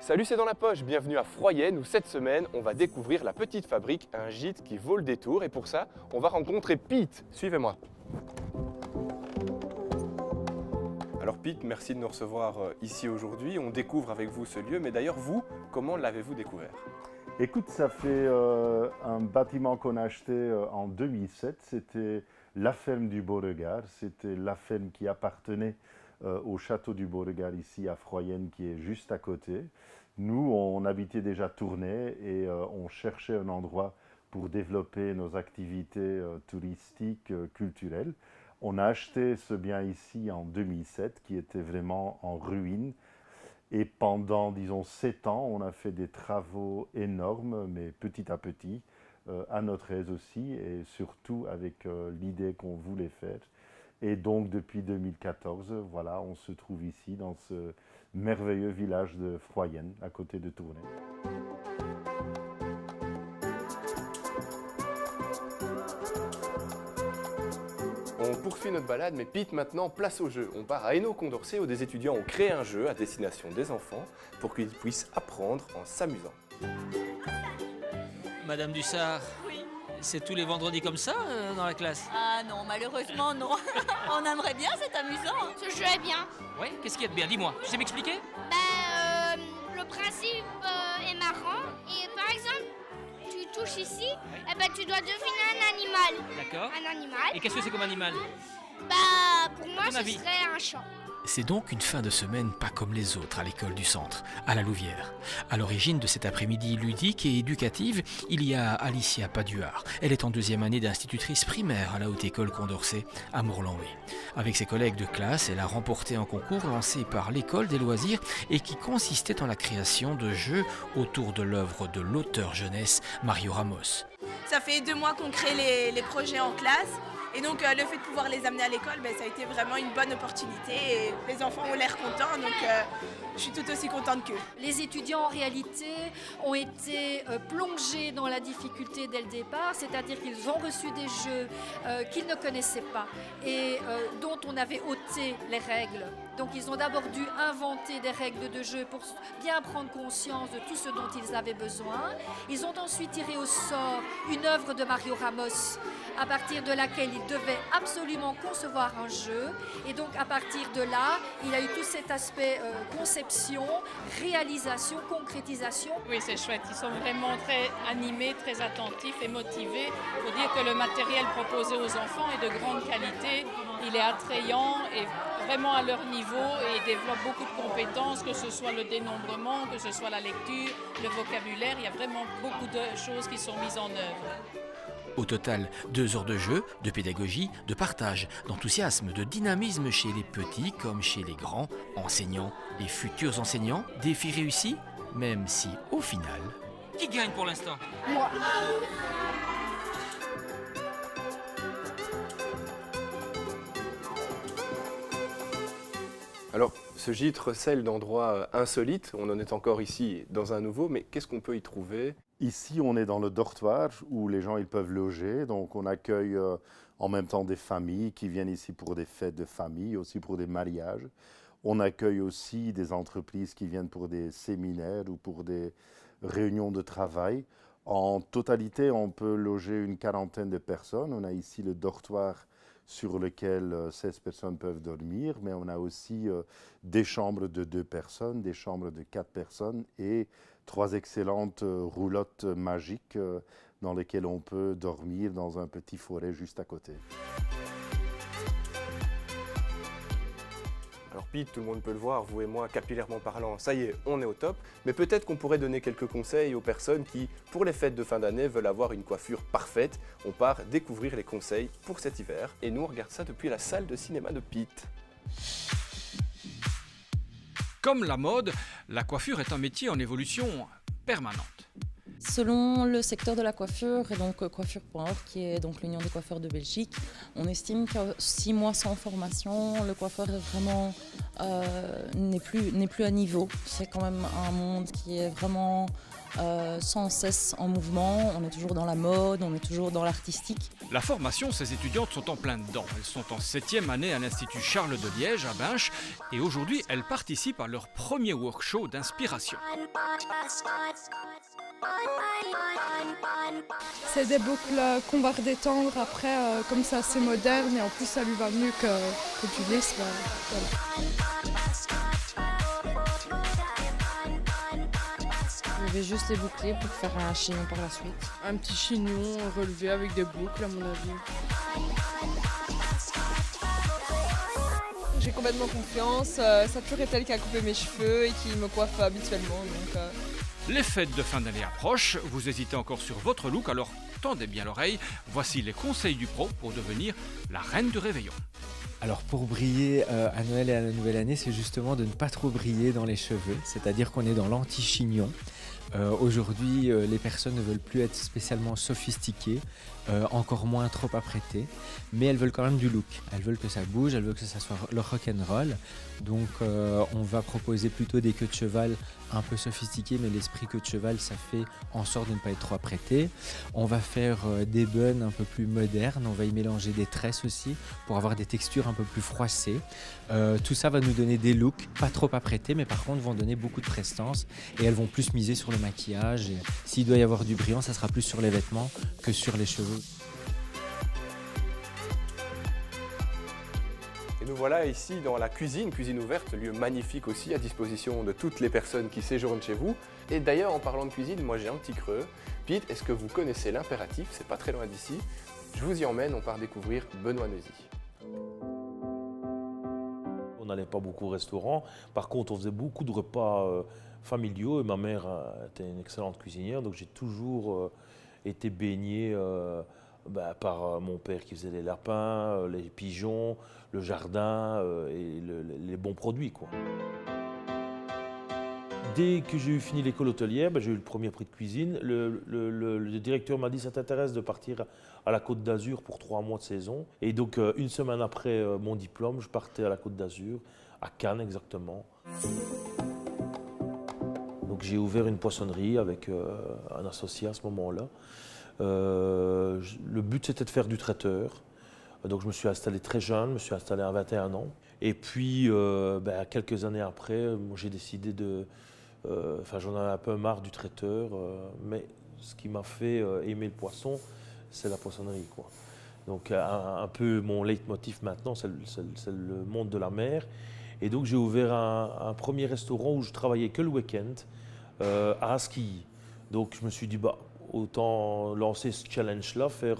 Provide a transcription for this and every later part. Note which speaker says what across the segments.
Speaker 1: Salut, c'est dans la poche, bienvenue à Froyenne où cette semaine on va découvrir la petite fabrique, un gîte qui vaut le détour et pour ça on va rencontrer Pete. Suivez-moi. Alors Pete, merci de nous recevoir ici aujourd'hui. On découvre avec vous ce lieu, mais d'ailleurs vous, comment l'avez-vous découvert?
Speaker 2: Écoute, ça fait un bâtiment qu'on a acheté en 2007. C'était la ferme du Beauregard. C'était la ferme qui appartenait au château du Beauregard ici à Froyenne, qui est juste à côté. Nous, on habitait déjà Tournai et on cherchait un endroit pour développer nos activités touristiques, culturelles. On a acheté ce bien ici en 2007, qui était vraiment en ruine. Et pendant, disons, 7 ans, on a fait des travaux énormes, mais petit à petit, à notre aise aussi, et surtout avec l'idée qu'on voulait faire. Et donc, depuis 2014, voilà, on se trouve ici, dans ce merveilleux village de Froyenne, à côté de Tournai.
Speaker 1: On poursuit notre balade, mais Pete, maintenant, place au jeu. On part à Hainaut-Condorcet où des étudiants ont créé un jeu à destination des enfants pour qu'ils puissent apprendre en s'amusant.
Speaker 3: Madame Dussard,
Speaker 4: Oui.
Speaker 3: c'est tous les vendredis comme ça dans la classe?
Speaker 4: Ah non, malheureusement non. On aimerait bien, c'est amusant.
Speaker 5: Ce jeu est bien.
Speaker 3: Ouais, qu'est-ce qu'il y a de bien? Dis-moi, tu sais m'expliquer?
Speaker 5: Le principe est marrant. Et par exemple, tu touches ici, et ben, tu dois deviner un animal.
Speaker 3: D'accord.
Speaker 5: Un animal.
Speaker 3: Et qu'est-ce que c'est comme animal?
Speaker 5: Pour moi,
Speaker 3: ton
Speaker 5: ce
Speaker 3: avis?
Speaker 5: serait un chat.
Speaker 6: C'est donc une fin de semaine pas comme les autres à l'école du centre, à la Louvière. À l'origine de cet après-midi ludique et éducative, il y a Alicia Paduard. Elle est en 2e année d'institutrice primaire à la Haute École Condorcet à Morlanway. Avec ses collègues de classe, elle a remporté un concours lancé par l'école des loisirs et qui consistait en la création de jeux autour de l'œuvre de l'auteur jeunesse Mario Ramos.
Speaker 7: Ça fait 2 mois qu'on crée les projets en classe. Et donc le fait de pouvoir les amener à l'école, ça a été vraiment une bonne opportunité et les enfants ont l'air contents, donc je suis tout aussi contente qu'eux.
Speaker 8: Les étudiants en réalité ont été plongés dans la difficulté dès le départ, c'est-à-dire qu'ils ont reçu des jeux qu'ils ne connaissaient pas et dont on avait ôté les règles. Donc ils ont d'abord dû inventer des règles de jeu pour bien prendre conscience de tout ce dont ils avaient besoin. Ils ont ensuite tiré au sort une œuvre de Mario Ramos à partir de laquelle ils devaient absolument concevoir un jeu. Et donc à partir de là, il y a eu tout cet aspect conception, réalisation, concrétisation.
Speaker 9: Oui, c'est chouette. Ils sont vraiment très animés, très attentifs et motivés. Il faut dire que le matériel proposé aux enfants est de grande qualité. Il est attrayant et vraiment à leur niveau et ils développent beaucoup de compétences, que ce soit le dénombrement, que ce soit la lecture, le vocabulaire. Il y a vraiment beaucoup de choses qui sont mises en œuvre.
Speaker 6: Au total, 2 heures de jeu, de pédagogie, de partage, d'enthousiasme, de dynamisme chez les petits comme chez les grands, enseignants et futurs enseignants. Défi réussi, même si au final...
Speaker 3: Qui gagne pour l'instant?
Speaker 5: Moi.
Speaker 1: Alors, ce gîte recèle d'endroits insolites. On en est encore ici dans un nouveau, mais qu'est-ce qu'on peut y trouver?
Speaker 2: Ici, on est dans le dortoir où les gens ils peuvent loger. Donc, on accueille en même temps des familles qui viennent ici pour des fêtes de famille, aussi pour des mariages. On accueille aussi des entreprises qui viennent pour des séminaires ou pour des réunions de travail. En totalité, on peut loger une 40aine de personnes. On a ici le dortoir sur lequel 16 personnes peuvent dormir, mais on a aussi des chambres de 2 personnes, des chambres de 4 personnes et 3 excellentes roulottes magiques dans lesquelles on peut dormir dans un petit forêt juste à côté.
Speaker 1: Alors Pete, tout le monde peut le voir, vous et moi, capillairement parlant, ça y est, on est au top. Mais peut-être qu'on pourrait donner quelques conseils aux personnes qui, pour les fêtes de fin d'année, veulent avoir une coiffure parfaite. On part découvrir les conseils pour cet hiver. Et nous, on regarde ça depuis la salle de cinéma de Pete.
Speaker 10: Comme la mode, la coiffure est un métier en évolution permanente.
Speaker 11: Selon le secteur de la coiffure, et donc Coiffure.org, qui est donc l'Union des coiffeurs de Belgique, on estime que 6 mois sans formation, le coiffeur est vraiment n'est plus à niveau. C'est quand même un monde qui est vraiment sans cesse en mouvement, on est toujours dans la mode, on est toujours dans l'artistique.
Speaker 10: La formation, ces étudiantes sont en plein dedans. Elles sont en 7e année à l'Institut Charles de Liège à Binche et aujourd'hui elles participent à leur premier workshop d'inspiration.
Speaker 12: C'est des boucles qu'on va redétendre après, comme c'est assez moderne et en plus ça lui va mieux que du lisse. Voilà.
Speaker 13: Je vais juste les boucler pour faire un chignon par la suite.
Speaker 12: Un petit chignon relevé avec des boucles à mon avis.
Speaker 13: J'ai complètement confiance, ça a toujours été elle qui a coupé mes cheveux et qui me coiffe habituellement. Donc,
Speaker 10: Les fêtes de fin d'année approchent, vous hésitez encore sur votre look, alors tendez bien l'oreille. Voici les conseils du pro pour devenir la reine du réveillon.
Speaker 14: Alors pour briller à Noël et à la nouvelle année, c'est justement de ne pas trop briller dans les cheveux, c'est-à-dire qu'on est dans l'anti-chignon. Aujourd'hui, les personnes ne veulent plus être spécialement sophistiquées, encore moins trop apprêtées, mais elles veulent quand même du look. Elles veulent que ça bouge, elles veulent que ça soit le rock'n'roll. Donc on va proposer plutôt des queues de cheval un peu sophistiquées, mais l'esprit queue de cheval, ça fait en sorte de ne pas être trop apprêté. On va faire des buns un peu plus modernes, on va y mélanger des tresses aussi pour avoir des textures un peu plus froissées. Tout ça va nous donner des looks pas trop apprêtés, mais par contre vont donner beaucoup de prestance et elles vont plus miser sur le maquillage. S'il doit y avoir du brillant, ça sera plus sur les vêtements que sur les cheveux.
Speaker 1: Et nous voilà ici dans la cuisine ouverte, lieu magnifique aussi à disposition de toutes les personnes qui séjournent chez vous. Et d'ailleurs, en parlant de cuisine, moi j'ai un petit creux. Pete, est-ce que vous connaissez l'impératif? C'est pas très loin d'ici. Je vous y emmène, on part découvrir Benoît Neuzy.
Speaker 15: On n'allait pas beaucoup au restaurant. Par contre, on faisait beaucoup de repas familiaux et ma mère était une excellente cuisinière, donc j'ai toujours été baigné par mon père qui faisait les lapins, les pigeons, le jardin et les bons produits, quoi. Dès que j'ai eu fini l'école hôtelière, j'ai eu le premier prix de cuisine. Le directeur m'a dit « ça t'intéresse de partir à la Côte d'Azur pour 3 mois de saison ?» Et donc une semaine après mon diplôme, je partais à la Côte d'Azur, à Cannes exactement. Donc j'ai ouvert une poissonnerie avec un associé à ce moment-là. Le but c'était de faire du traiteur. Donc je me suis installé très jeune, je me suis installé à 21 ans. Et puis quelques années après, j'ai décidé de... j'en avais un peu marre du traiteur, mais ce qui m'a fait aimer le poisson, c'est la poissonnerie, quoi. Donc un peu mon leitmotiv maintenant, c'est le monde de la mer. Et donc j'ai ouvert un premier restaurant où je travaillais que le week-end, à Askilly. Donc je me suis dit, autant lancer ce challenge-là, faire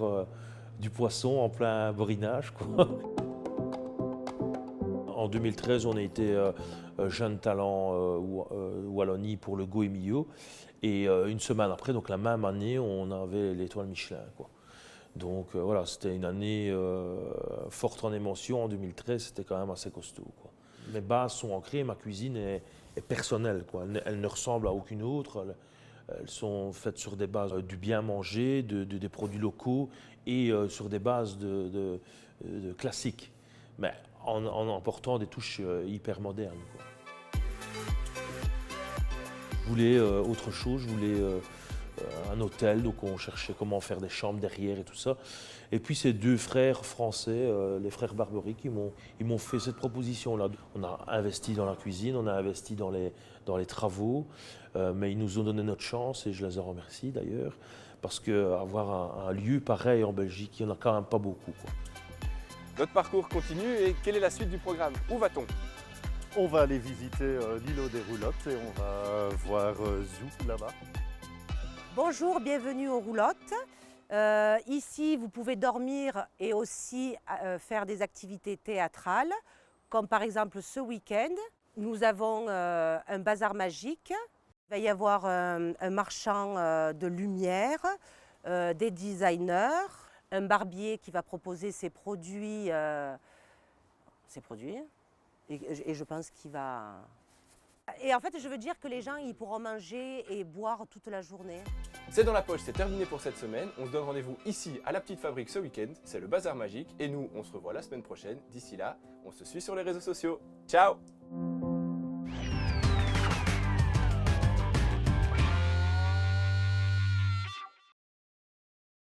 Speaker 15: du poisson en plein borinage, quoi. En 2013, on a été jeune talent Wallonie pour le Goemio. Et une semaine après, donc la même année, on avait l'étoile Michelin, quoi. Donc voilà, c'était une année forte en émotion. En 2013, c'était quand même assez costaud, quoi. Mes bases sont ancrées, ma cuisine est personnelle, quoi. Elle ne ressemble à aucune autre. Elles sont faites sur des bases du bien manger, des produits locaux et sur des bases de classiques, mais en apportant des touches hyper modernes, quoi. Je voulais autre chose, je voulais un hôtel, donc on cherchait comment faire des chambres derrière et tout ça. Et puis ces deux frères français, les frères Barbery, ils m'ont fait cette proposition-là. On a investi dans la cuisine, on a investi dans les travaux, mais ils nous ont donné notre chance et je les en remercie d'ailleurs, parce qu'avoir un lieu pareil en Belgique, il n'y en a quand même pas beaucoup, quoi.
Speaker 1: Notre parcours continue et quelle est la suite du programme? Où va-t-on?
Speaker 2: On va aller visiter l'îlot des Roulottes et on va voir Zou là-bas.
Speaker 16: Bonjour, bienvenue aux Roulottes. Ici, vous pouvez dormir et aussi faire des activités théâtrales, comme par exemple ce week-end. Nous avons un bazar magique. Il va y avoir un marchand de lumière, des designers, un barbier qui va proposer ses produits. Et je pense qu'il va... Et en fait, je veux dire que les gens ils pourront manger et boire toute la journée.
Speaker 1: C'est dans la poche, c'est terminé pour cette semaine. On se donne rendez-vous ici à la Petite Fabrique ce week-end. C'est le Bazar Magique et nous, on se revoit la semaine prochaine. D'ici là, on se suit sur les réseaux sociaux. Ciao!